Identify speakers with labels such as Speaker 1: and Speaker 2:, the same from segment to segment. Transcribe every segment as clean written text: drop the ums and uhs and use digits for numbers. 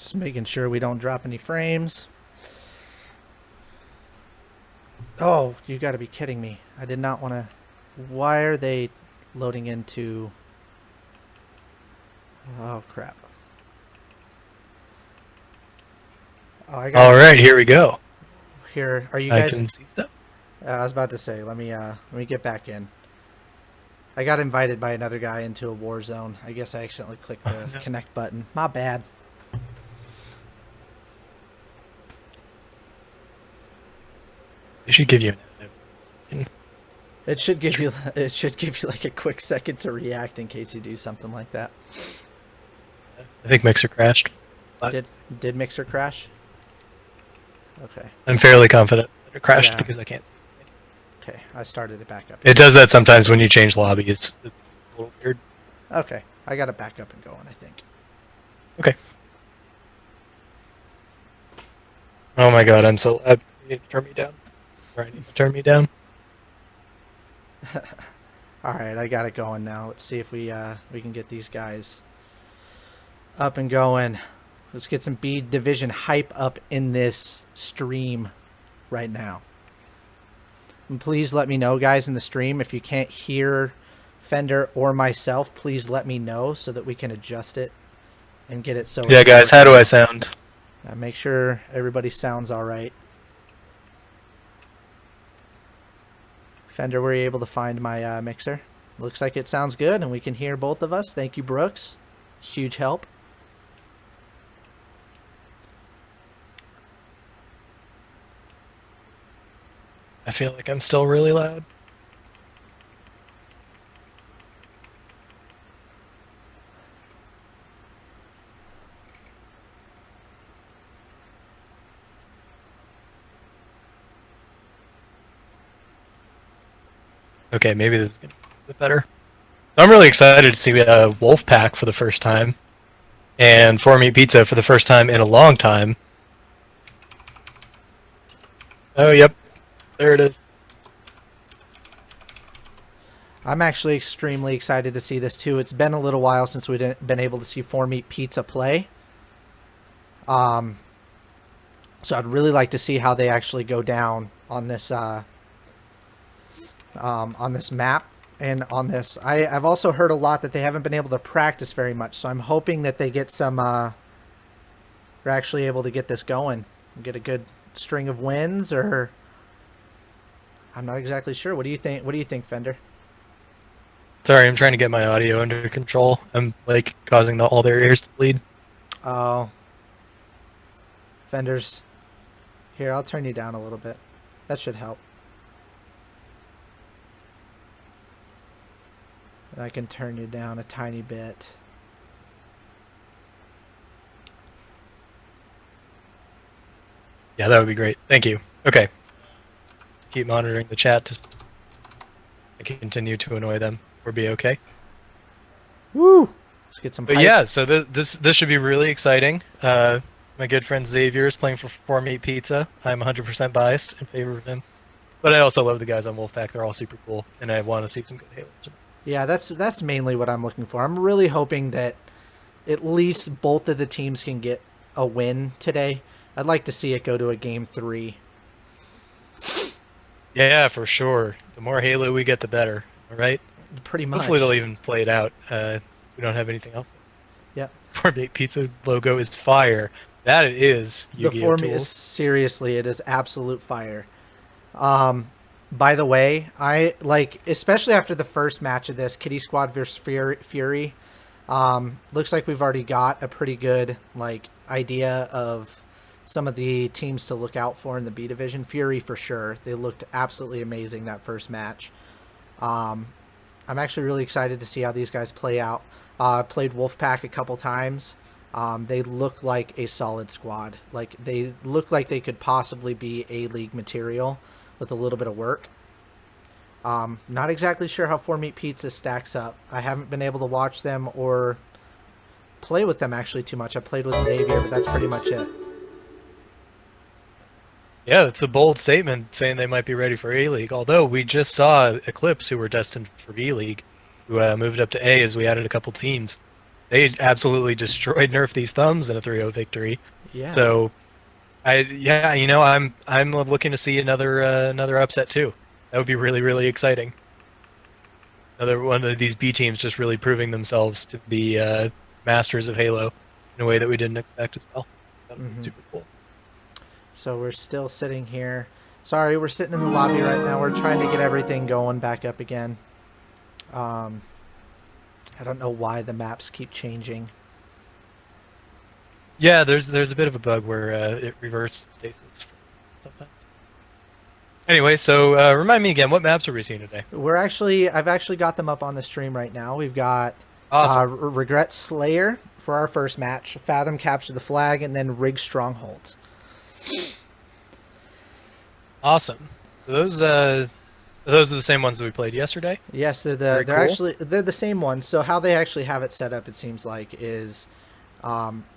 Speaker 1: Just making sure we don't drop any frames. Oh, you gotta be kidding me. I did not want to... Why are they loading into... Oh, crap. Oh, I got...
Speaker 2: All right, here we go.
Speaker 1: Here, are you
Speaker 2: I
Speaker 1: guys...
Speaker 2: can see stuff.
Speaker 1: I was about to say, let me get back in. I got invited by another guy into a war zone. I guess I accidentally clicked the
Speaker 2: no.
Speaker 1: connect button. My bad.
Speaker 2: It should give you
Speaker 1: It should give you like a quick second to react in case you do something like that.
Speaker 2: I think Mixer crashed. But
Speaker 1: Did Mixer crash? Okay.
Speaker 2: I'm fairly confident that it crashed
Speaker 1: Yeah.
Speaker 2: because I can't.
Speaker 1: Okay, I started it back up.
Speaker 2: It does that sometimes when you change lobby. It's a little weird.
Speaker 1: Okay, I got it back up and going, I think.
Speaker 2: Okay. Oh my god, I'm so loud. You need to turn me down. Or I need to turn me down.
Speaker 1: Alright, I got it going now. Let's see if we can get these guys up and going. Let's get some B Division hype up in this stream right now. And please let me know, guys, in the stream, if you can't hear Fender or myself, please let me know so that we can adjust it and get it so
Speaker 2: Yeah,
Speaker 1: it's
Speaker 2: guys, how do I sound?
Speaker 1: make sure everybody sounds all right. Fender, were you able to find my mixer? Looks like it sounds good, and we can hear both of us. Thank you, Brooks. Huge help.
Speaker 2: I feel like I'm still really loud. Okay, maybe this is going to be a bit better. So I'm really excited to see Wolfpack for the first time, and 4 Meat Pizza for the first time in a long time. Oh, yep. There it is.
Speaker 1: I'm actually extremely excited to see this too. It's been a little while since we've been able to see 4 Meat Pizza play. So I'd really like to see how they actually go down on this map and on this. I've also heard a lot that they haven't been able to practice very much, so I'm hoping that they get some they're actually able to get this going and get a good string of wins, or I'm not exactly sure. What do you think? What do you think, Fender?
Speaker 2: Sorry, I'm trying to get my audio under control. I'm like causing all their ears to bleed.
Speaker 1: Oh, Fender's here. I'll turn you down a little bit. That should help. And I can turn you down a tiny bit.
Speaker 2: Yeah, that would be great. Thank you. Okay. Keep monitoring the chat to continue to annoy them or be okay.
Speaker 1: Woo! Let's get some
Speaker 2: But
Speaker 1: hype.
Speaker 2: yeah, so this should be really exciting. My good friend Xavier is playing for 4 Meat Pizza. I'm 100% biased in favor of him. But I also love the guys on Wolfpack. They're all super cool, and I want to see some good Halo.
Speaker 1: Yeah, that's mainly what I'm looking for. I'm really hoping that at least both of the teams can get a win today. I'd like to see it go to a game 3.
Speaker 2: Yeah, for sure. The more Halo we get, the better. All right.
Speaker 1: Pretty much.
Speaker 2: Hopefully they'll even play it out. We don't have anything else.
Speaker 1: Yep.
Speaker 2: 4 Meat Pizza logo is fire. That it is.
Speaker 1: The
Speaker 2: Yu-Gi-Oh!
Speaker 1: form is seriously, it is absolute fire. By the way, I like, especially after the first match of this, Kitty Squad versus Fury. Looks like we've already got a pretty good like idea of some of the teams to look out for in the B division. Fury for sure. They looked absolutely amazing that first match. I'm actually really excited to see how these guys play out. Played Wolfpack a couple times. They look like a solid squad. Like they look like they could possibly be A-League material with a little bit of work. Not exactly sure how 4 Meat Pizza stacks up. I haven't been able to watch them or play with them actually too much. I played with Xavier, but that's pretty much it.
Speaker 2: Yeah, that's a bold statement saying they might be ready for A-League. Although we just saw Eclipse, who were destined for B-League, who moved up to A as we added a couple teams. they absolutely destroyed nerfed these thumbs in a 3-0 victory.
Speaker 1: Yeah.
Speaker 2: So yeah, I'm looking to see another upset too. That would be really, really exciting. Another one of these B teams just really proving themselves to be masters of Halo in a way that we didn't expect as well. That would be super cool.
Speaker 1: So we're still sitting here. Sorry, we're sitting in the lobby right now. We're trying to get everything going back up again. I don't know why the maps keep changing.
Speaker 2: Yeah, there's a bit of a bug where it reverts stasis sometimes. Anyway, so remind me again, what maps are we seeing today?
Speaker 1: I've actually got them up on the stream right now. We've got
Speaker 2: Awesome.
Speaker 1: Regret Slayer for our first match, Fathom Capture the Flag, and then Rig Strongholds.
Speaker 2: Awesome. So those are the same ones that we played yesterday.
Speaker 1: Yes,
Speaker 2: Very cool.
Speaker 1: actually the same ones. So how they actually have it set up, it seems like, is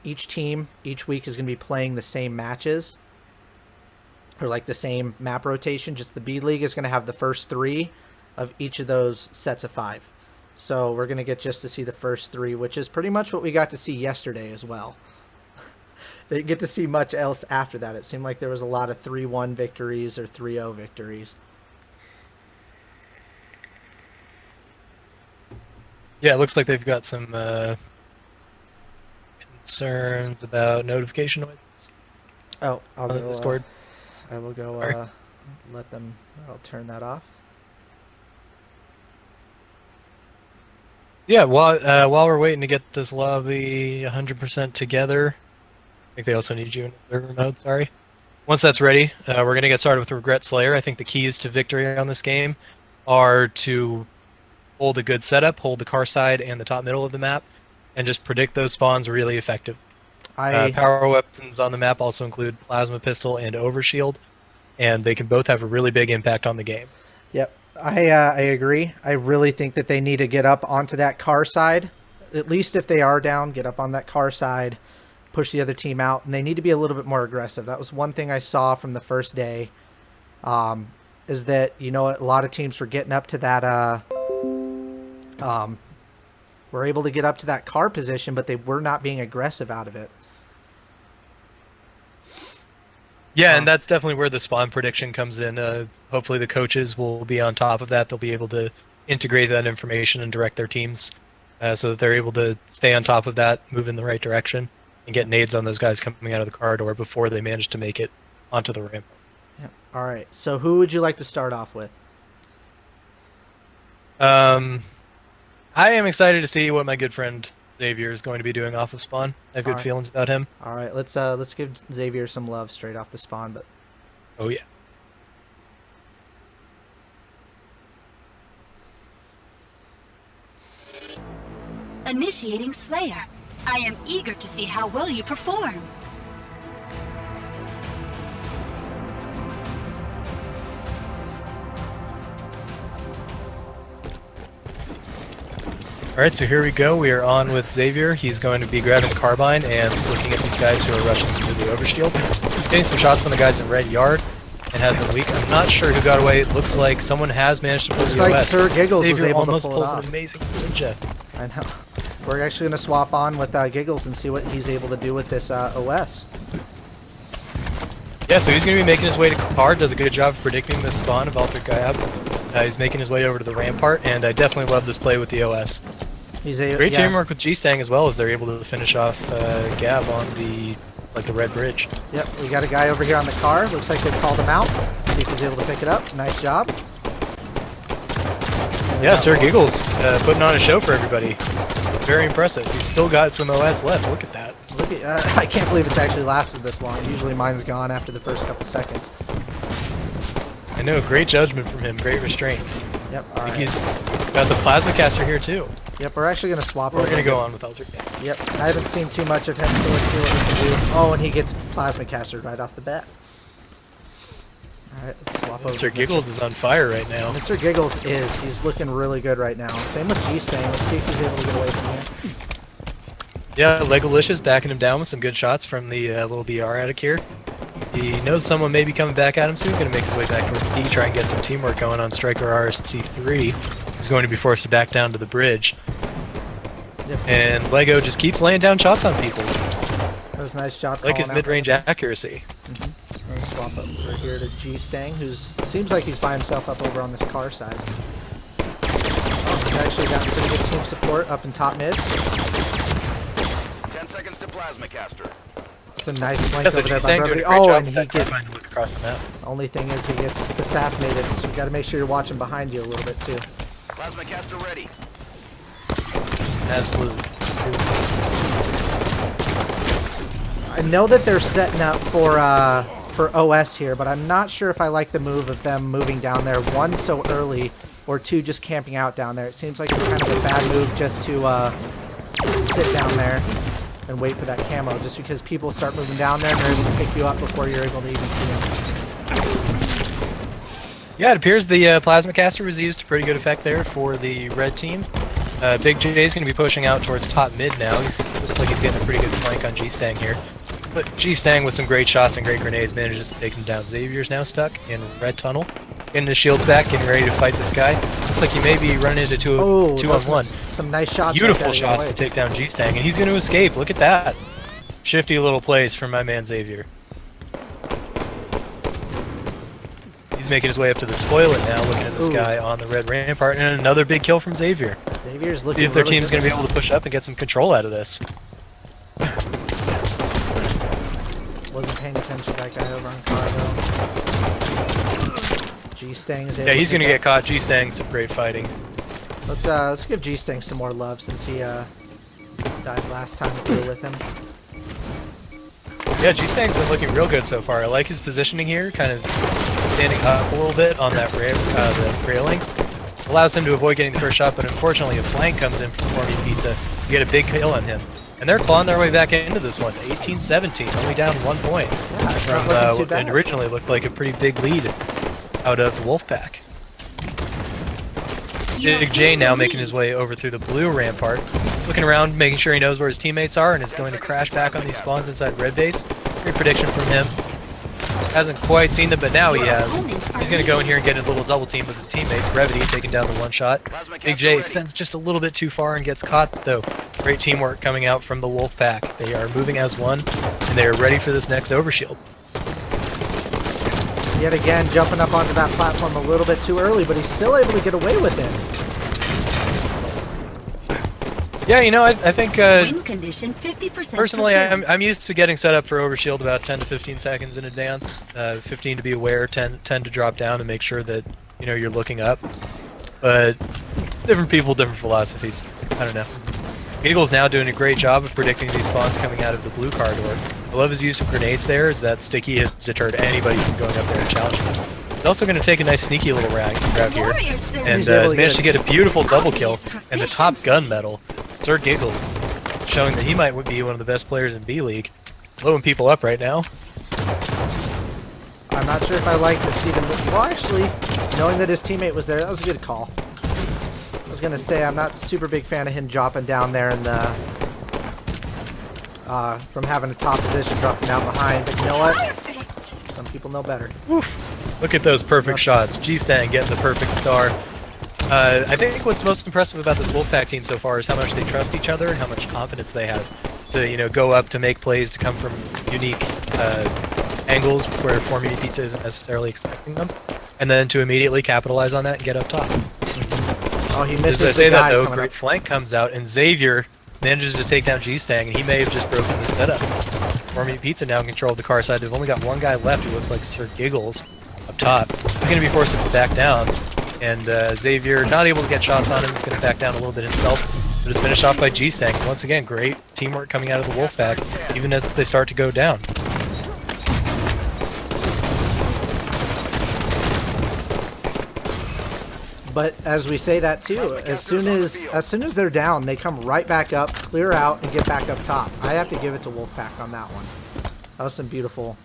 Speaker 1: each team each week is going to be playing the same matches, or like the same map rotation. Just the B League is going to have the first 3 of each of those sets of 5. So we're going to get just to see the first 3, which is pretty much what we got to see yesterday as well. Didn't get to see much else after that. It seemed like there was a lot of 3-1 victories or 3-0 victories.
Speaker 2: Yeah, it looks like they've got some concerns about notification noises.
Speaker 1: Oh, I'll
Speaker 2: on
Speaker 1: go.
Speaker 2: Discord.
Speaker 1: I will go. Let them. I'll turn that off.
Speaker 2: Yeah, while we're waiting to get this lobby 100% together, I think they also need you in server mode. Sorry. Once that's ready, we're gonna get started with Regret Slayer. I think the keys to victory on this game are to hold a good setup, hold the car side and the top middle of the map, and just predict those spawns really effective. Power weapons on the map also include Plasma Pistol and Overshield, and they can both have a really big impact on the game.
Speaker 1: Yep, I agree. I really think that they need to get up onto that car side. At least if they are down, get up on that car side, push the other team out, and they need to be a little bit more aggressive. That was one thing I saw from the first day, is that, a lot of teams were getting up to that, were able to get up to that car position, but they were not being aggressive out of it.
Speaker 2: Yeah, and that's definitely where the spawn prediction comes in. Hopefully the coaches will be on top of that. They'll be able to integrate that information and direct their teams so that they're able to stay on top of that, move in the right direction, and get nades on those guys coming out of the corridor before they manage to make it onto the ramp.
Speaker 1: Yep. All right, so who would you like to start off with?
Speaker 2: I am excited to see what my good friend Xavier is going to be doing off of spawn. I have good feelings about him.
Speaker 1: All right, let's give Xavier some love straight off the spawn, but
Speaker 2: oh yeah.
Speaker 3: Initiating Slayer. I am eager to see how well you perform.
Speaker 2: Alright, so here we go. We are on with Xavier. He's going to be grabbing the carbine and looking at these guys who are rushing through the overshield. Getting some shots on the guys in red yard and has been weak. I'm not sure who got away. It looks like someone has managed to pull the OS.
Speaker 1: Looks like Sir Giggles
Speaker 2: Xavier
Speaker 1: was able to
Speaker 2: almost
Speaker 1: pull it
Speaker 2: pulls
Speaker 1: off.
Speaker 2: an amazing ninja.
Speaker 1: I know. We're actually going to swap on with Giggles and see what he's able to do with this OS.
Speaker 2: Yeah, so he's going to be making his way to car. Does a good job of predicting the spawn of Altered Gaiab. He's making his way over to the rampart, and I definitely love this play with the OS. Great teamwork with G-Stang as well, as they're able to finish off Gab on the red bridge.
Speaker 1: Yep, we got a guy over here on the car. Looks like they've called him out. See if he's able to pick it up. Nice job.
Speaker 2: Yeah, Sir Giggles putting on a show for everybody. Very impressive. He's still got some OS left. Look at that.
Speaker 1: Look at, I can't believe it's actually lasted this long. Usually mine's gone after the first couple seconds.
Speaker 2: I know, great judgment from him. Great restraint.
Speaker 1: Yep,
Speaker 2: I think he's got the plasma caster here too.
Speaker 1: Yep, we're actually going to swap.
Speaker 2: We're going to go on with Altered.
Speaker 1: Yep, I haven't seen too much of him, so let's see what we can do. Oh, and he gets plasma castered right off the bat. Alright, let's swap over.
Speaker 2: Mr. Giggles is on fire right now.
Speaker 1: Mr. Giggles is. He's looking really good right now. Same with G-Stang. Let's see if he's able to get away from here.
Speaker 2: Yeah, Legolicious backing him down with some good shots from the little BR attic here. He knows someone may be coming back at him, so he's going to make his way back towards D, try and get some teamwork going on Striker RSC3. He's going to be forced to back down to the bridge.
Speaker 1: Yep.
Speaker 2: And Lego just keeps laying down shots on people.
Speaker 1: That was a nice job.
Speaker 2: Like his
Speaker 1: calling out
Speaker 2: mid-range
Speaker 1: that.
Speaker 2: accuracy.
Speaker 1: Let's swap up over here to G-Stang, who seems like he's by himself up over on this car side. Oh, he's actually got pretty good team support up in top mid.
Speaker 4: 10 seconds to plasma caster.
Speaker 1: It's a nice flank
Speaker 2: That's
Speaker 1: over there by
Speaker 2: doing a
Speaker 1: Brevity.
Speaker 2: great
Speaker 1: Oh,
Speaker 2: job
Speaker 1: and
Speaker 2: with
Speaker 1: he
Speaker 2: that car
Speaker 1: gets...
Speaker 2: trying to look across the map.
Speaker 1: Only thing is he gets assassinated, so you got to make sure you're watching behind you a little bit too.
Speaker 4: Plasma caster ready.
Speaker 2: Absolutely.
Speaker 1: I know that they're setting up for OS here, but I'm not sure if I like the move of them moving down there, one, so early, or two, just camping out down there. It seems like it's kind of a bad move just to sit down there and wait for that camo, just because people start moving down there and they're able to pick you up before you're able to even see them.
Speaker 2: Yeah, it appears the plasma caster was used to pretty good effect there for the red team. Big J is going to be pushing out towards top mid now. Looks like he's getting a pretty good flank on G-Stang here. But G-Stang with some great shots and great grenades manages to take him down. Xavier's now stuck in red tunnel. Getting his shields back, getting ready to fight this guy. Looks like he may be running into two on one.
Speaker 1: Some nice shots.
Speaker 2: Beautiful
Speaker 1: like
Speaker 2: shots to take down G-Stang, and he's going to escape. Look at that. Shifty little plays from my man Xavier. He's making his way up to the toilet now, looking at this guy on the red rampart, and another big kill from Xavier.
Speaker 1: Xavier's looking
Speaker 2: See if their
Speaker 1: really
Speaker 2: team's
Speaker 1: good.
Speaker 2: going to be able to push up and get some control out of this.
Speaker 1: Wasn't paying attention to that guy over on Cargo. G-Stang is able
Speaker 2: Yeah, he's
Speaker 1: to
Speaker 2: going to
Speaker 1: pick
Speaker 2: get caught. G-Stang's some great fighting.
Speaker 1: up. Let's give G-Stang some more love since he died last time we were with him.
Speaker 2: Yeah, G-Stang's been looking real good so far. I like his positioning here, kind of standing up a little bit on that the railing. Allows him to avoid getting the first shot, but unfortunately a flank comes in from Formy Pizza to get a big kill on him. And they're clawing their way back into this one, 18-17, only down 1 point
Speaker 1: Yeah, it's
Speaker 2: from
Speaker 1: not looking too
Speaker 2: what
Speaker 1: bad.
Speaker 2: originally looked like a pretty big lead out of the Wolfpack. Big J now making his way over through the blue rampart, looking around, making sure he knows where his teammates are, and is going to crash back on these spawns inside red base. Great prediction from him. Hasn't quite seen them, but now he has. He's going to go in here and get a little double team with his teammates. Brevity taking down the one shot. Big J extends just a little bit too far and gets caught, though. Great teamwork coming out from the Wolfpack. They are moving as one, and they are ready for this next overshield.
Speaker 1: Yet again, jumping up onto that platform a little bit too early, but he's still able to get away with it.
Speaker 2: Yeah, you know, I think
Speaker 3: Win condition 50%.
Speaker 2: personally,
Speaker 3: fulfilled.
Speaker 2: I'm used to getting set up for overshield about 10 to 15 seconds in advance. 15 to be aware, 10 to drop down and make sure that, you know, you're looking up. But different people, different philosophies. I don't know. Eagle's now doing a great job of predicting these spawns coming out of the blue corridor. I love his use of grenades there, as that sticky has deterred anybody from going up there and challenging him. He's also going to take a nice sneaky little grab here,
Speaker 3: Warrior service.
Speaker 2: and
Speaker 1: He's able
Speaker 2: has
Speaker 1: to
Speaker 2: managed to get a beautiful double kill
Speaker 3: Obvious
Speaker 2: and the top
Speaker 3: proficiency.
Speaker 2: gun medal. Sir Giggles, showing that he might be one of the best players in B-League. Blowing people up right now.
Speaker 1: I'm not sure if I like to see them. Well, actually, knowing that his teammate was there, that was a good call. I was gonna say I'm not super big fan of him dropping down there in the from having a top position dropping down behind. But you know what?
Speaker 3: Perfect.
Speaker 1: Some people know better.
Speaker 2: Oof. Look at those perfect shots. G-Stan getting the perfect star. I think what's most impressive about this Wolfpack team so far is how much they trust each other and how much confidence they have to, you know, go up to make plays to come from unique angles where Formy Pizza isn't necessarily expecting them, and then to immediately capitalize on that and get up top.
Speaker 1: Oh, he
Speaker 2: As
Speaker 1: misses
Speaker 2: I
Speaker 1: the
Speaker 2: say that
Speaker 1: guy
Speaker 2: though,
Speaker 1: coming
Speaker 2: great
Speaker 1: up.
Speaker 2: flank comes out, and Xavier manages to take down G-Stang, and he may have just broken the setup. Formy Pizza now in control of the car side. They've only got one guy left who looks like Sir Giggles up top. He's going to be forced to back down, and Xavier not able to get shots on him. He's going to back down a little bit himself, but it's finished off by G-Stang. Once again, great teamwork coming out of the Wolfpack, even as they start to go down.
Speaker 1: But as we say that too, as soon as they're down, they come right back up, clear out, and get back up top. I have to give it to Wolfpack on that one. That was some beautiful.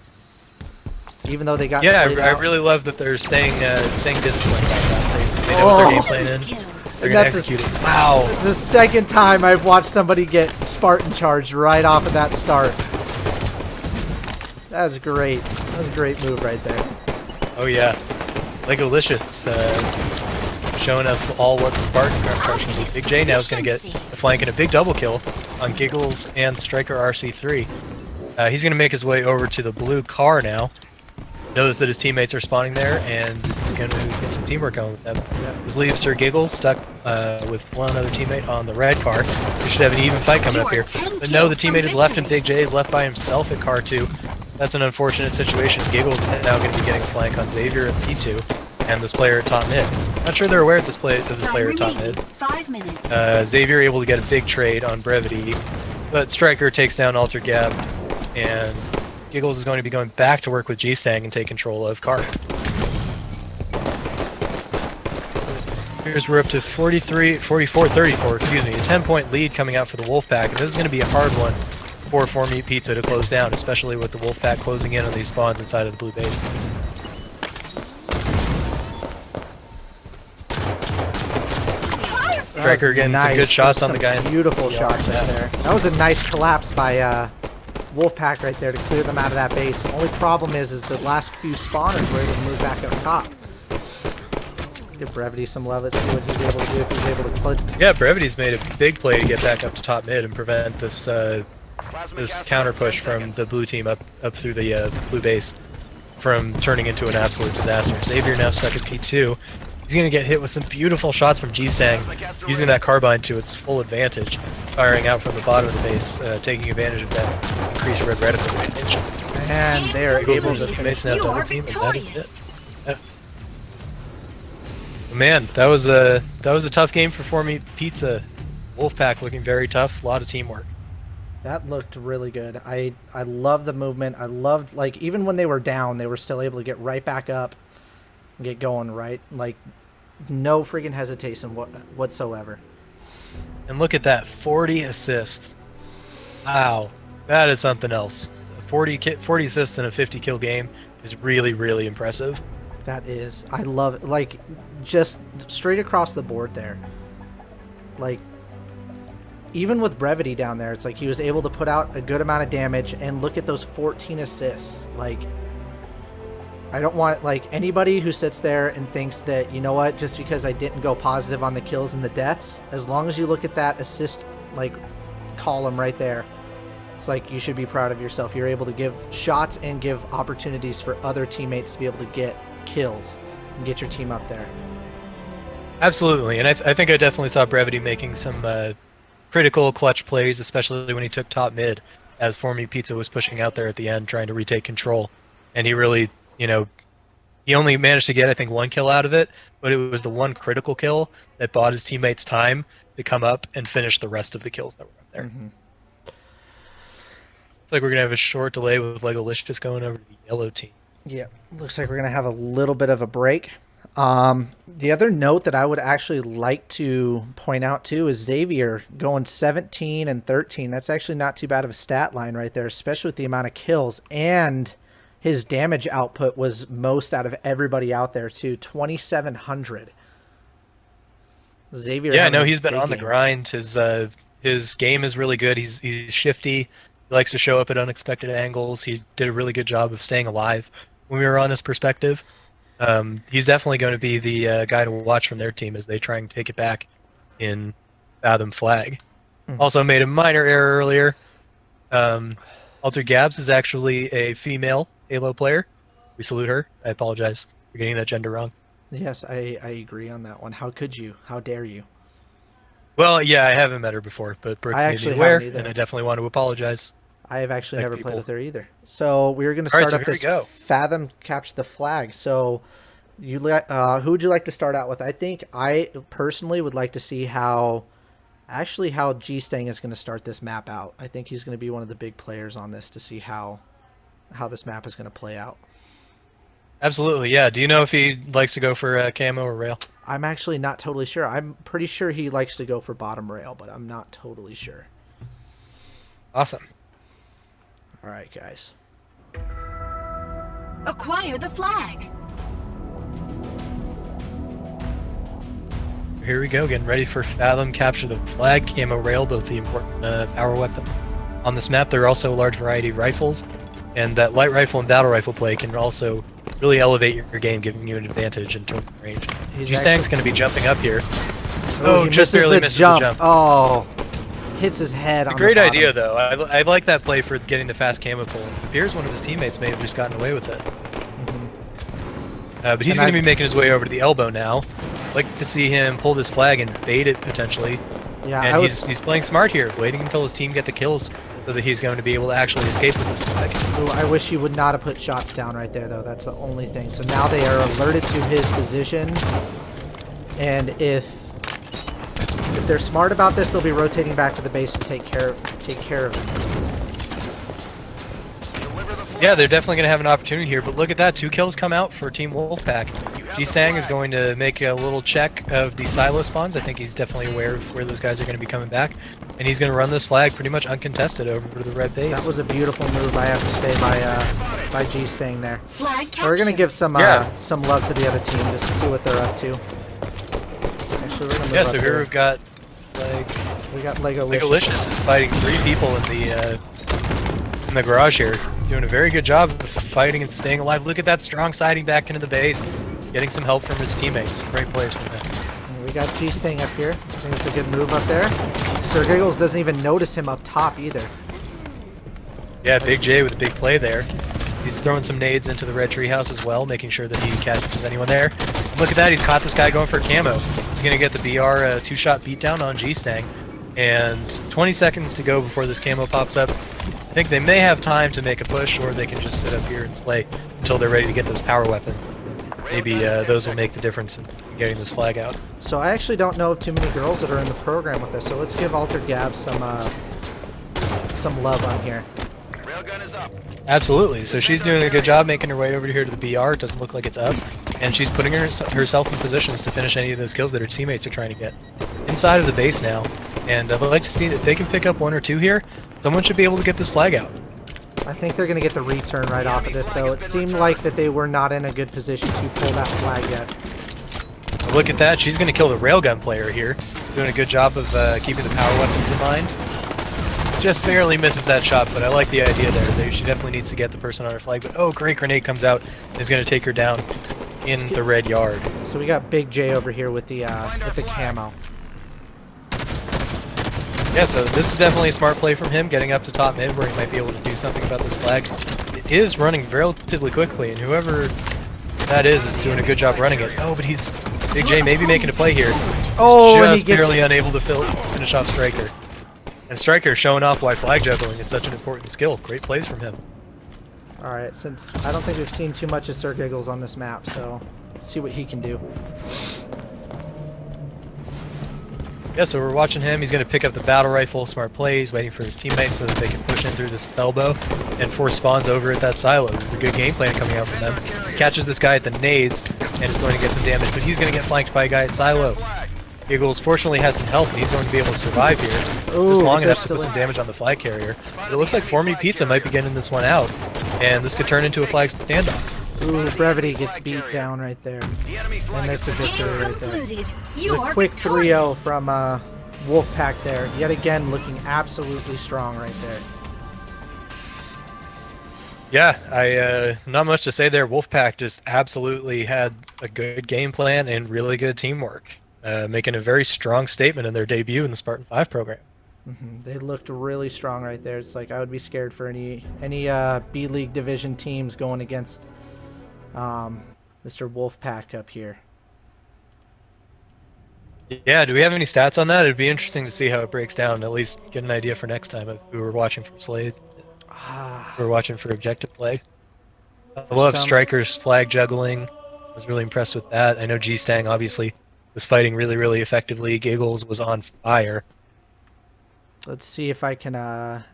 Speaker 1: Even though they got
Speaker 2: Yeah,
Speaker 1: split
Speaker 2: I
Speaker 1: out.
Speaker 2: really love that they're staying disciplined like that. They know what their game plan is.
Speaker 3: Kill.
Speaker 2: They're going to
Speaker 1: That's a
Speaker 2: execute it. Wow.
Speaker 1: It's the second time I've watched somebody get Spartan charged right off of that start. That was great. That was a great move right there.
Speaker 2: Oh yeah, Legolicious showing us all what the Spartan construction is. Big J now is going to get a flank and a big double kill on Giggles and Striker RC3. He's going to make his way over to the blue car now. Knows that his teammates are spawning there, and he's going to get some teamwork going with them. This leaves Sir Giggles stuck with one other teammate on the red car. We should have an even fight coming up here. But no, the teammate is left, and Big J is left by himself at car 2. That's an unfortunate situation. Giggles is now going to be getting a flank on Xavier at T2, and this player at top mid. Not sure they're aware of this player at top mid.
Speaker 3: 5 minutes.
Speaker 2: Xavier able to get a big trade on Brevity, but Striker takes down Alter Gab, and Giggles is going to be going back to work with G-Stang and take control of car. Here's we're up to 44-34, excuse me, a 10-point lead coming out for the Wolfpack, and this is going to be a hard one for 4 Meat Pizza to close down, especially with the Wolfpack closing in on these spawns inside of the blue base. Striker getting some good shots on the guy.
Speaker 1: Beautiful shots right there. That was a nice collapse by Wolfpack right there to clear them out of that base. The only problem is the last few spawners were able to move back up top. Give Brevity some love. Let's see what he's able to do if he's able to put.
Speaker 2: Yeah, Brevity's made a big play to get back up to top mid and prevent this this counter push from the blue team up through the blue base from turning into an absolute disaster. Xavier now stuck at P2. He's going to get hit with some beautiful shots from G-Stang, using that carbine to its full advantage, firing out from the bottom of the base, taking advantage of that increased red reticle range.
Speaker 1: And they're able to
Speaker 2: finish now
Speaker 3: You are
Speaker 2: double team, and that is
Speaker 3: victorious.
Speaker 2: it. Yeah. Man, that was a tough game for 4 Meat Pizza. Wolfpack looking very tough, a lot of teamwork.
Speaker 1: That looked really good. I love the movement. I loved, like, even when they were down, they were still able to get right back up and get going, right? Like, no freaking hesitation whatsoever.
Speaker 2: And look at that, 40 assists. Wow, that is something else. 40 assists in a 50 kill game is really, really impressive.
Speaker 1: That is. I love it. Like, just straight across the board there. Like, even with Brevity down there, it's like he was able to put out a good amount of damage, and look at those 14 assists. Like, I don't want, like, anybody who sits there and thinks that, you know what, just because I didn't go positive on the kills and the deaths, as long as you look at that assist, like, column right there, it's like you should be proud of yourself. You're able to give shots and give opportunities for other teammates to be able to get kills and get your team up there.
Speaker 2: Absolutely, and I think I definitely saw Brevity making some critical clutch plays, especially when he took top mid, as 4 Meat Pizza was pushing out there at the end, trying to retake control. And he really, you know, he only managed to get, I think, 1 kill out of it, but it was the one critical kill that bought his teammates time to come up and finish the rest of the kills that were up there.
Speaker 1: Mm-hmm.
Speaker 2: Looks like we're going to have a short delay with Legolicious going over to the yellow team.
Speaker 1: Yeah, looks like we're going to have a little bit of a break. The other note that I would actually like to point out too is Xavier going 17 and 13. That's actually not too bad of a stat line right there, especially with the amount of kills, and his damage output was most out of everybody out there too, 2,700. Xavier.
Speaker 2: Yeah, I know he's been on the
Speaker 1: game.
Speaker 2: grind. His game is really good. He's shifty. He likes to show up at unexpected angles. He did a really good job of staying alive when we were on his perspective. He's definitely going to be the guy to watch from their team as they try and take it back in Fathom Flag. Also made a minor error earlier. Alter Gabs is actually a female Halo player. We salute her. I apologize for getting that gender wrong.
Speaker 1: Yes, I agree on that one. How could you? How dare you?
Speaker 2: Well, yeah, I haven't met her before, but Brooks made me aware, and I definitely want to apologize.
Speaker 1: I have actually
Speaker 2: Like
Speaker 1: never
Speaker 2: people.
Speaker 1: played with her either. So we're going to
Speaker 2: All right,
Speaker 1: start
Speaker 2: so
Speaker 1: up
Speaker 2: here we
Speaker 1: this
Speaker 2: go.
Speaker 1: Fathom Capture the Flag. So who would you like to start out with? I think I personally would like to see how G-Stang is going to start this map out. I think he's going to be one of the big players on this to see how this map is going to play out.
Speaker 2: Absolutely, yeah. Do you know if he likes to go for camo or rail?
Speaker 1: I'm actually not totally sure. I'm pretty sure he likes to go for bottom rail, but I'm not totally sure.
Speaker 2: Awesome.
Speaker 1: All right, guys.
Speaker 3: Acquire the flag.
Speaker 2: Here we go, getting ready for Fathom Capture the Flag, camo rail, both the important power weapon. On this map, there are also a large variety of rifles. And that light rifle and battle rifle play can also really elevate your game, giving you an advantage in terms of range. G-Stang's going to be jumping up here.
Speaker 1: Oh, he
Speaker 2: just barely misses the jump.
Speaker 1: Oh, hits his head on the
Speaker 2: Great
Speaker 1: bottom.
Speaker 2: idea, though. I like that play for getting the fast camo pull. It appears one of his teammates may have just gotten away with it. But he's going to be making his way over to the elbow now. I'd like to see him pull this flag and bait it potentially.
Speaker 1: Yeah,
Speaker 2: and he's playing smart here, waiting until his team get the kills so that he's going to be able to actually escape with this flag.
Speaker 1: Ooh, I wish he would not have put shots down right there, though. That's the only thing. So now they are alerted to his position, and if they're smart about this, they'll be rotating back to the base to take care of him.
Speaker 2: Yeah, they're definitely going to have an opportunity here, but look at that. 2 kills come out for Team Wolfpack. G-Stang is going to make a little check of the silo spawns. I think he's definitely aware of where those guys are going to be coming back. And he's going to run this flag pretty much uncontested over to the red base.
Speaker 1: That was a beautiful move, I have to say, by G-Stang there.
Speaker 3: Flag
Speaker 1: So we're going to
Speaker 3: captured.
Speaker 1: give some love to the other team just to see what they're up to. Actually, we're going to move up
Speaker 2: so here we've got
Speaker 1: we got Lego
Speaker 2: Legolicious is fighting 3 people in the garage here. Doing a very good job of fighting and staying alive. Look at that strong siding back into the base. Getting some help from his teammates. Great plays from him.
Speaker 1: We got G-Stang up here. I think it's a good move up there. Sir Giggles doesn't even notice him up top either.
Speaker 2: Yeah, Big J with a big play there. He's throwing some nades into the red treehouse as well, making sure that he catches anyone there. Look at that, he's caught this guy going for a camo. He's going to get the BR 2-shot beatdown on G-Stang. And 20 seconds to go before this camo pops up. I think they may have time to make a push, or they can just sit up here and slay until they're ready to get those power weapons. Maybe those will make the difference in getting this flag out.
Speaker 1: So I actually don't know of too many girls that are in the program with us, so let's give Altered Gab some love on here.
Speaker 4: Railgun is up.
Speaker 2: Absolutely. So she's doing a good job making her way over here to the BR. It doesn't look like it's up. And she's putting herself in positions to finish any of those kills that her teammates are trying to get. Inside of the base now. And I'd like to see if they can pick up 1 or 2 here. Someone should be able to get this flag out.
Speaker 1: I think they're going to get the return right off of this, though. It seemed like that they were not in a good position to pull that flag yet.
Speaker 2: Look at that. She's going to kill the railgun player here. Doing a good job of keeping the power weapons in mind. Just barely misses that shot, but I like the idea there. She definitely needs to get the person on her flag. But oh, great grenade comes out and is going to take her down in the red yard.
Speaker 1: So we got Big J over here with the camo.
Speaker 2: Yeah, so this is definitely a smart play from him, getting up to top mid where he might be able to do something about this flag. It is running relatively quickly, and whoever that is doing a good job running it. Oh, but he's Big J maybe making a play here.
Speaker 1: Oh,
Speaker 2: just
Speaker 1: and he gets
Speaker 2: barely unable to finish off Striker. And Striker showing off why flag juggling is such an important skill. Great plays from him.
Speaker 1: All right, since I don't think we've seen too much of Sir Giggles on this map, so let's see what he can do.
Speaker 2: Yeah, so we're watching him. He's going to pick up the battle rifle, smart plays, waiting for his teammates so that they can push in through this elbow and force spawns over at that silo. This is a good game plan coming out from them. He catches this guy at the nades and is going to get some damage, but he's going to get flanked by a guy at silo. Giggles fortunately has some help, and he's going to be able to survive here. Just long enough to put some damage on the flag carrier. But it looks like 4-Meat Pizza might be getting this one out, and this could turn into a flag standoff.
Speaker 1: Ooh, Brevity gets beat down right there. And that's a victory right there. It's a quick 3-0 from Wolfpack there. Yet again, looking absolutely strong right there.
Speaker 2: Yeah, not much to say there. Wolfpack just absolutely had a good game plan and really good teamwork, making a very strong statement in their debut in the Spartan 5 program.
Speaker 1: They looked really strong right there. It's like I would be scared for any B-League division teams going against Mr. Wolfpack up here.
Speaker 2: Yeah, do we have any stats on that? It'd be interesting to see how it breaks down, at least get an idea for next time if we were watching for Slays. We're watching for objective play. I love Striker's flag juggling. I was really impressed with that. I know G-Stang obviously was fighting really, really effectively. Giggles was on fire.
Speaker 1: Let's see if I can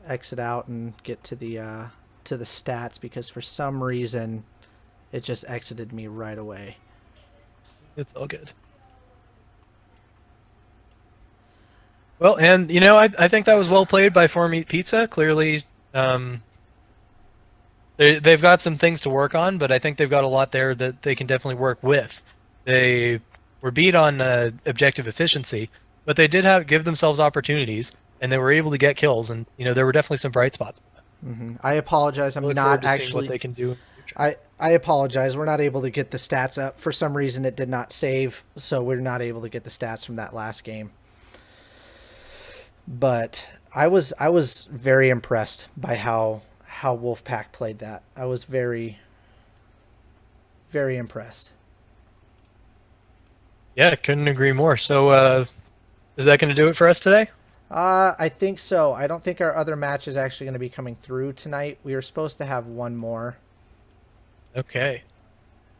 Speaker 1: exit out and get to the stats, because for some reason it just exited me right away.
Speaker 2: It's all good. Well, and you know, I think that was well played by 4-Meat Pizza. Clearly, they've got some things to work on, but I think they've got a lot there that they can definitely work with. They were beat on objective efficiency, but they did give themselves opportunities, and they were able to get kills. And you know, there were definitely some bright spots.
Speaker 1: I apologize.
Speaker 2: I
Speaker 1: I'm
Speaker 2: look
Speaker 1: not
Speaker 2: forward to seeing what
Speaker 1: actually.
Speaker 2: they can do in the future.
Speaker 1: I apologize. We're not able to get the stats up. For some reason, it did not save, so we're not able to get the stats from that last game. But I was very impressed by how Wolfpack played that. I was very impressed.
Speaker 2: Yeah, couldn't agree more. So, is that going to do it for us today?
Speaker 1: I think so. I don't think our other match is actually going to be coming through tonight. We were supposed to have one more.
Speaker 2: Okay.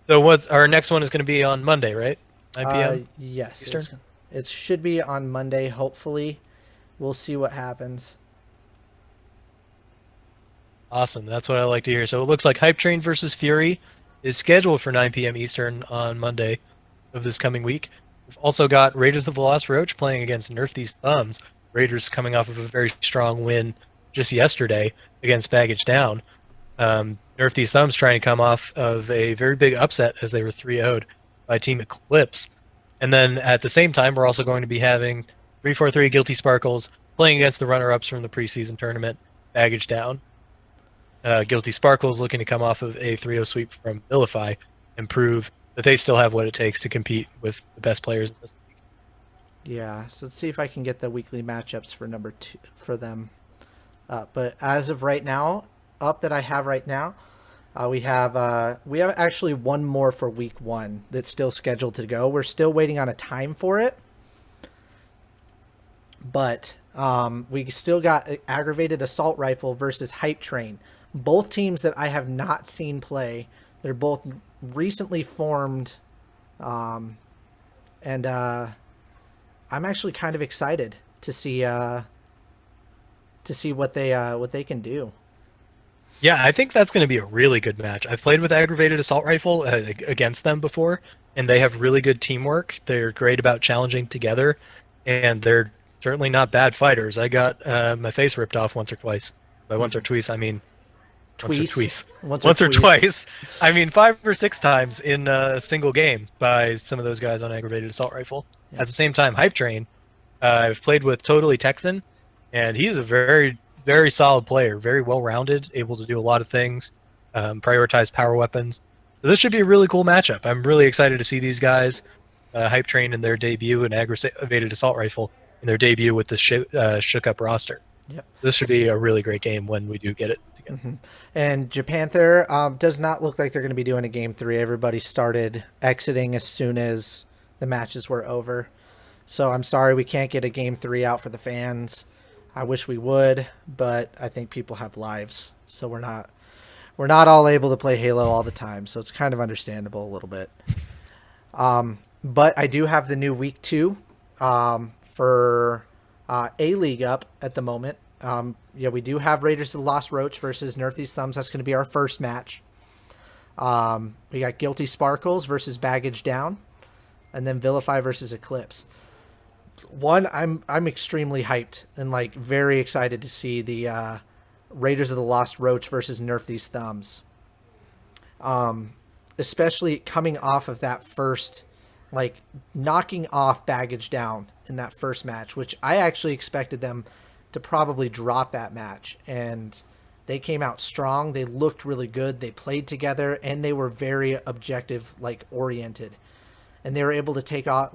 Speaker 2: So, what's our next one is going to be on Monday, right? 9 p.m.
Speaker 1: Yes,
Speaker 2: Eastern?
Speaker 1: it should be on Monday. Hopefully, we'll see what happens.
Speaker 2: Awesome. That's what I like to hear. So it looks like Hype Train versus Fury is scheduled for 9 p.m. Eastern on Monday of this coming week. We've also got Raiders of the Lost Roach playing against Nerf These Thumbs. Raiders coming off of a very strong win just yesterday against Baggage Down. Nerf These Thumbs trying to come off of a very big upset as they were 3-0'd by Team Eclipse. And then at the same time, we're also going to be having 343 Guilty Sparkles playing against the runner-ups from the preseason tournament, Baggage Down. Guilty Sparkles looking to come off of a 3-0 sweep from Vilify and prove that they still have what it takes to compete with the best players in this league.
Speaker 1: Yeah, so let's see if I can get the weekly matchups for number 2 for them. But as of right now, that I have right now, we have actually one more for week 1 that's still scheduled to go. We're still waiting on a time for it, but we still got Aggravated Assault Rifle versus Hype Train. Both teams that I have not seen play. They're both recently formed, and I'm actually kind of excited to see what they can do.
Speaker 2: Yeah, I think that's going to be a really good match. I've played with Aggravated Assault Rifle against them before, and they have really good teamwork. They're great about challenging together, and they're certainly not bad fighters. I got my face ripped off once or twice. By once or twice, I mean once or twice. I mean 5 or 6 times in a single game by some of those guys on Aggravated Assault Rifle.
Speaker 1: Yeah.
Speaker 2: At the same time, Hype Train, I've played with Totally Texan, and he's a very, very solid player, very well-rounded, able to do a lot of things, prioritize power weapons. So this should be a really cool matchup. I'm really excited to see these guys, Hype Train in their debut and Aggravated Assault Rifle in their debut with the shook up roster.
Speaker 1: Yep.
Speaker 2: This should be a really great game when we do get it together.
Speaker 1: Mm-hmm. And Japanther does not look like they're going to be doing a game 3. Everybody started exiting as soon as the matches were over. So I'm sorry we can't get a game 3 out for the fans. I wish we would, but I think people have lives, so we're not all able to play Halo all the time. So it's kind of understandable a little bit. But I do have the new week 2 for A League up at the moment. We do have Raiders of the Lost Roach versus Nerf These Thumbs. That's going to be our first match. We got Guilty Sparkles versus Baggage Down, and then Vilify versus Eclipse. I'm extremely hyped and very excited to see the Raiders of the Lost Roach versus Nerf These Thumbs. Especially coming off of that first, knocking off Baggage Down in that first match, which I actually expected them to probably drop that match, and they came out strong. They looked really good. They played together, and they were very objective, oriented, and they were able to take off,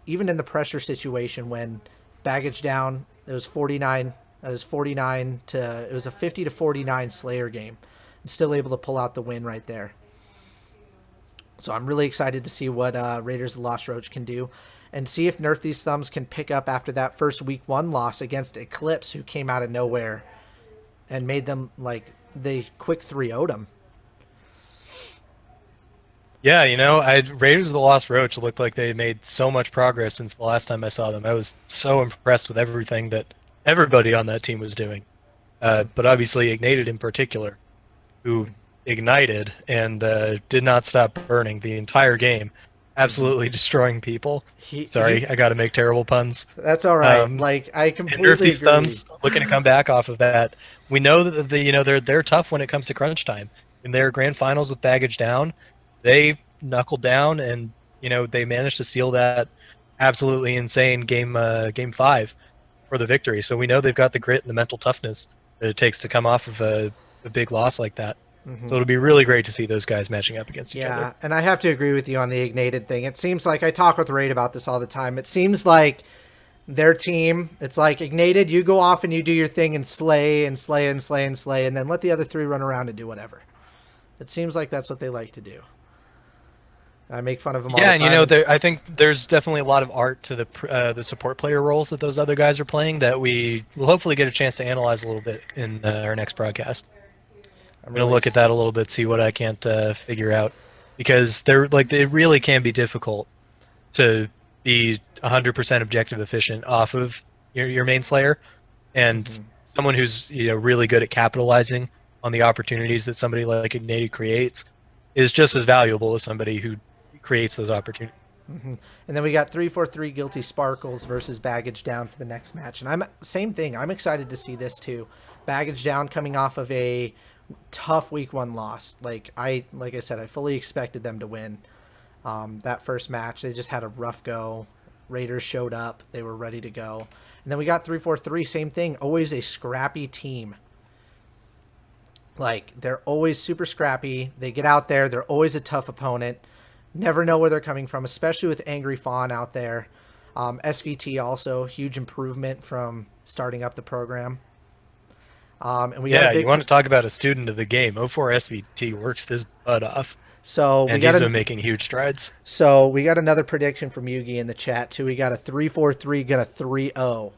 Speaker 1: even in the pressure situation when Baggage Down, it was 49. It was 49 to, it was a 50 to 49 Slayer game, and still able to pull out the win right there. So I'm really excited to see what Raiders of the Lost Roach can do, and see if Nerf These Thumbs can pick up after that first week 1 loss against Eclipse, who came out of nowhere and made them they quick 3-0'd them.
Speaker 2: Yeah, Raiders of the Lost Roach looked like they made so much progress since the last time I saw them. I was so impressed with everything that everybody on that team was doing. But obviously Ignited in particular, who ignited and did not stop burning the entire game, absolutely destroying people. I got to make terrible puns.
Speaker 1: That's all right. I completely
Speaker 2: Nerf These
Speaker 1: agree.
Speaker 2: Thumbs looking to come back off of that. We know that they're tough when it comes to crunch time. In their grand finals with Baggage Down, they knuckled down and they managed to seal that absolutely insane game 5 for the victory. So we know they've got the grit and the mental toughness that it takes to come off of a big loss like that.
Speaker 1: Mhm.
Speaker 2: So it'll be really great to see those guys matching up against each
Speaker 1: Yeah,
Speaker 2: other.
Speaker 1: and I have to agree with you on the Ignited thing. It seems like I talk with Raid about this all the time. It seems like their team, it's like Ignited, you go off and you do your thing and slay and slay and slay and slay, and then let the other three run around and do whatever. It seems like that's what they like to do. I make fun of them all
Speaker 2: Yeah,
Speaker 1: the
Speaker 2: and
Speaker 1: time.
Speaker 2: I think there's definitely a lot of art to the support player roles that those other guys are playing that we will hopefully get a chance to analyze a little bit in our next broadcast. I'm gonna
Speaker 1: really
Speaker 2: look at that a little bit, see what I can't figure out, because they really can be difficult to be 100% objective efficient off of your main Slayer, and someone who's really good at capitalizing on the opportunities that somebody like Ignited creates is just as valuable as somebody who creates those opportunities.
Speaker 1: And then we got 343 Guilty Sparkles versus Baggage Down for the next match. And same thing. I'm excited to see this too. Baggage Down coming off of a tough week 1 loss. Like I said, I fully expected them to win that first match. They just had a rough go. Raiders showed up. They were ready to go. And then we got 343, same thing. Always a scrappy team. Like, they're always super scrappy. They get out there. They're always a tough opponent. Never know where they're coming from, especially with Angry Fawn out there. SVT also, huge improvement from starting up the program. And we got a big,
Speaker 2: you want to talk about a student of the game. 04 SVT works his butt off.
Speaker 1: So
Speaker 2: and he's been making huge strides.
Speaker 1: So we got another prediction from Yugi in the chat too. We got a 3-4-3, got a 3-0.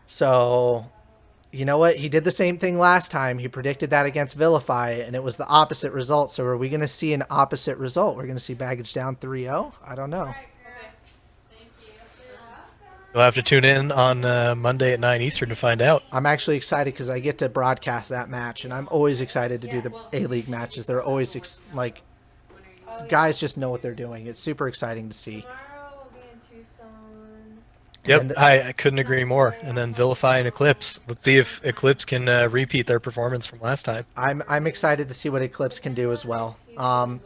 Speaker 1: So you know what? He did the same thing last time. He predicted that against Vilify, and it was the opposite result. So are we going to see an opposite result? We're going to see Baggage Down 3-0? I don't know.
Speaker 2: You'll have to tune in on Monday at 9 Eastern to find out.
Speaker 1: I'm actually excited because I get to broadcast that match, and I'm always excited to do the A-League matches. They're always, guys just know what they're doing. It's super exciting to see.
Speaker 2: Yep, I couldn't agree more. And then Vilify and Eclipse. Let's see if Eclipse can repeat their performance from last time.
Speaker 1: I'm excited to see what Eclipse can do as well.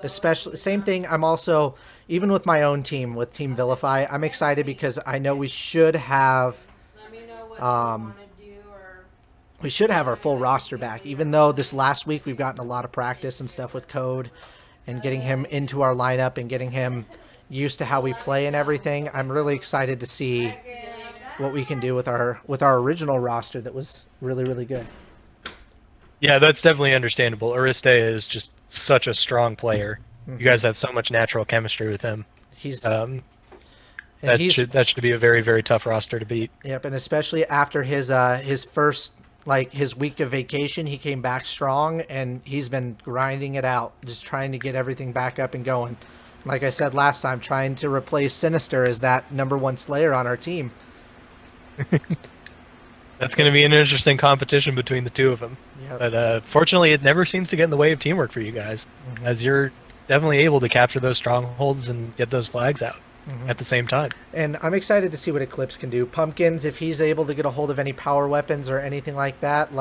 Speaker 1: Especially, same thing. I'm also, even with my own team, with Team Vilify, I'm excited because I know we should have, our full roster back. Even though this last week we've gotten a lot of practice and stuff with Code, and getting him into our lineup and getting him used to how we play and everything. I'm really excited to see what we can do with our original roster that was really, really good.
Speaker 2: Yeah, that's definitely understandable. Aristea is just such a strong player. You guys have so much natural chemistry with him. That should be a very, very tough roster to beat.
Speaker 1: Yep, and especially after his first, his week of vacation, he came back strong, and he's been grinding it out, just trying to get everything back up and going. Like I said last time, trying to replace Sinister as that #1 Slayer on our team.
Speaker 2: That's going to be an interesting competition between the two of them.
Speaker 1: Yep.
Speaker 2: But fortunately, it never seems to get in the way of teamwork for you guys, as you're definitely able to capture those strongholds and get those flags out at the same time.
Speaker 1: And I'm excited to see what Eclipse can do. Pumpkins, if he's able to get a hold of any power weapons or anything like that,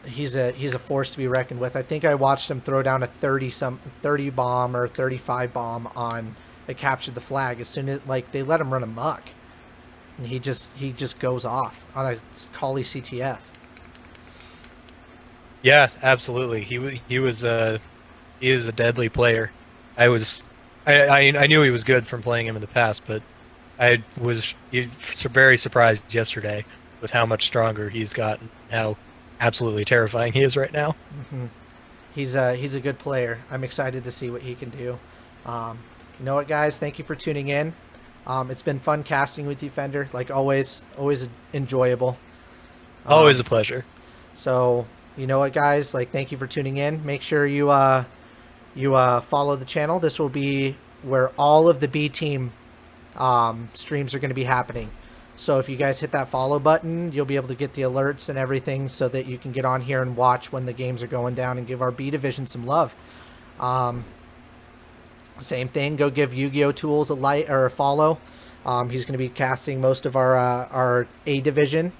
Speaker 1: he's a force to be reckoned with. I think I watched him throw down a 30 bomb or 35 bomb on a Captured the Flag as soon as they let him run amok, and he just goes off on a Kali CTF.
Speaker 2: Yeah, absolutely. He is a deadly player. I knew he was good from playing him in the past, but I was very surprised yesterday with how much stronger he's gotten, how absolutely terrifying he is right now.
Speaker 1: He's a good player. I'm excited to see what he can do. You know what, guys? Thank you for tuning in. It's been fun casting with you, Fender. Like always enjoyable.
Speaker 2: Always a pleasure.
Speaker 1: So you know what, guys? Thank you for tuning in. Make sure you follow the channel. This will be where all of the B team streams are going to be happening. So if you guys hit that follow button, you'll be able to get the alerts and everything so that you can get on here and watch when the games are going down and give our B division some love. Same thing, go give Yu-Gi-Oh! Tools a follow. He's going to be casting most of our A division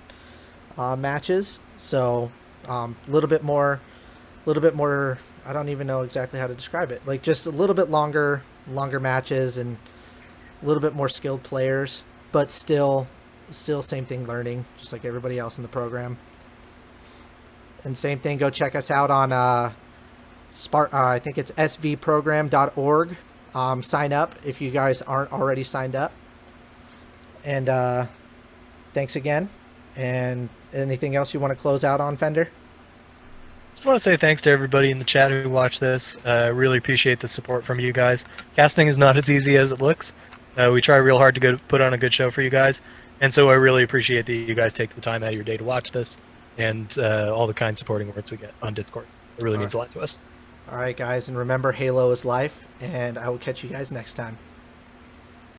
Speaker 1: matches. So a little bit more, I don't even know exactly how to describe it. Just a little bit longer matches and a little bit more skilled players, but still same thing, learning just like everybody else in the program. And same thing, go check us out on I think it's svprogram.org. Sign up if you guys aren't already signed up. And thanks again. And anything else you want to close out on, Fender?
Speaker 2: Just want to say thanks to everybody in the chat who watched this. Really appreciate the support from you guys. Casting is not as easy as it looks. We try real hard to put on a good show for you guys. And so I really appreciate that you guys take the time out of your day to watch this and all the kind supporting words we get on Discord. It really means a lot to us.
Speaker 1: All right, guys. And remember, Halo is life. And I will catch you guys next time.